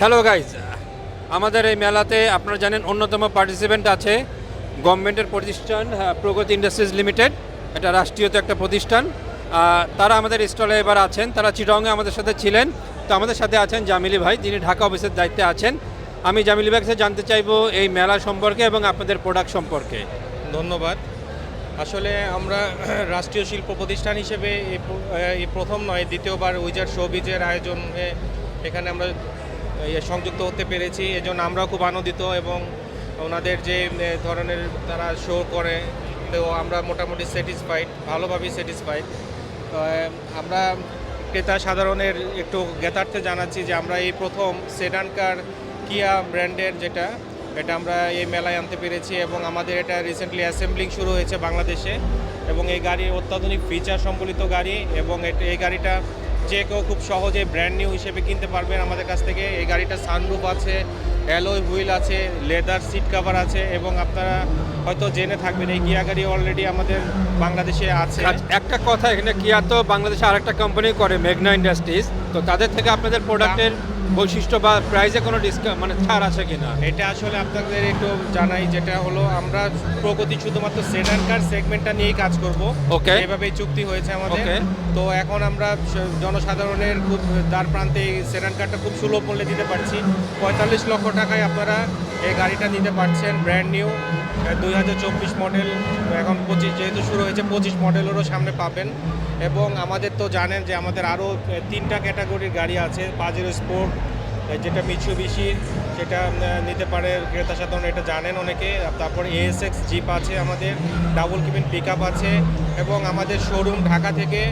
Hello guys, আমাদের এই মেলাতে আপনারা জানেন অন্যতম পার্টিসিপেন্ট আছে গভর্নমেন্টের প্রতিষ্ঠান প্রগতি ইন্ডাস্ট্রিজ লিমিটেড। এটা রাষ্ট্রীয়ত একটা প্রতিষ্ঠান। তারা আমাদের স্টলে এবার আছেন, তারা চিটংয়ে আমাদের সাথে ছিলেন। তো আমাদের সাথে আছেন জামিলি ভাই, যিনি ঢাকা অফিসের দায়িত্বে আছেন। আমি জামিলি ভাই কাছে জানতে চাইবো এই মেলা সম্পর্কে এবং আপনাদের প্রোডাক্ট সম্পর্কে। ধন্যবাদ। আসলে আমরা রাষ্ট্রীয় শিল্প প্রতিষ্ঠান হিসেবে এই প্রথম নয়, দ্বিতীয়বার উইজার শোবিজের আয়োজনে এখানে আমরা সংযুক্ত হতে পেরেছি। এজন্য আমরাও খুব আনন্দিত এবং ওনাদের যে ধরনের তারা শো করে, তো আমরা মোটামুটি স্যাটিসফাইড, ভালোভাবেই স্যাটিসফাইড। আমরা ক্রেতা সাধারণের একটু জ্ঞাতার্থে জানাচ্ছি যে আমরা এই প্রথম সেডান কার কিয়া ব্র্যান্ডের এটা আমরা এই মেলায় আনতে পেরেছি এবং আমাদের এটা রিসেন্টলি অ্যাসেম্বলিং শুরু হয়েছে বাংলাদেশে। এবং এই গাড়ি অত্যাধুনিক ফিচার সম্বলিত গাড়ি এবং এই গাড়িটা যে কেউ খুব সহজে ব্র্যান্ড নিউ হিসেবে কিনতে পারবেন আমাদের কাছ থেকে। এই গাড়িটা সানরুফ আছে, অ্যালয় হুইল আছে, লেদার সিট কভার আছে এবং আপনারা হয়তো জেনে থাকবেন এই কিয়া গাড়ি অলরেডি আমাদের বাংলাদেশে আছে। একটা কথা, এখানে কিয়া তো বাংলাদেশে আরেকটা কোম্পানি করে, মেঘনা ইন্ডাস্ট্রিজ। তো তাদের থেকে আপনাদের প্রোডাক্টের বৈশিষ্ট্য বা প্রাইসে কোনো ডিসকাউন্ট মানে ছাড় আছে কিনা? এটা আসলে আপনাদের একটু জানাই, যেটা হলো আমরা প্রগতি শুধুমাত্র সেডান কার সেগমেন্টটা নিয়েই কাজ করব। ওকে, এভাবেই চুক্তি হয়েছে আমাদের। ওকে। তো এখন আমরা জনসাধারণের খুব দ্বার প্রান্তে এই সেডান কারটা খুব সুলভ মূল্যে দিতে পারছি। 45 লক্ষ টাকায় আপনারা এই গাড়িটা নিতে পারছেন ব্র্যান্ড নিউ 2024 মডেল। এখন 25 যেহেতু শুরু হয়েছে, 25 মডেলেরও সামনে পাবেন। এবং আমাদের তো জানেন যে আমাদের আরও 3টা ক্যাটাগরির গাড়ি আছে। পাজেরো স্পোর্ট, যেটা মিৎসুবিশি, সেটা নিতে পারে ক্রেতা সাধারণ, এটা জানেন অনেকে। তারপর এএসএক্স জিপ আছে, আমাদের ডাবল কেবিন পিক আপ আছে এবং আমাদের শোরুম ঢাকা থেকে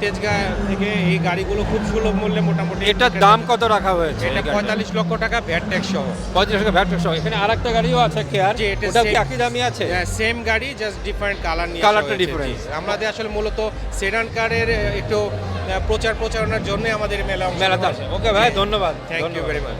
তেজগাঁ থেকে এই গাড়িগুলো খুব সুলভ মূল্যে মোটামুটি। এটার দাম কত রাখা হয়েছে? এটা 45 লক্ষ টাকা ভ্যাট ট্যাক্স সহ। 45 টাকা ভ্যাট সহ। এখানে আরেকটা গাড়িও আছে কেয়ার, জি, এটা ওটা কি একই দামই আছে? সেম গাড়ি, জাস্ট ডিফারেন্ট কালার নিয়ে কালারটা ডিফারেন্স। আমাদের আসলে মূলত সেডান কারের একটু প্রচারণার জন্য আমাদের মেলাতে আসে। ওকে ভাই, ধন্যবাদ। Thank you very much.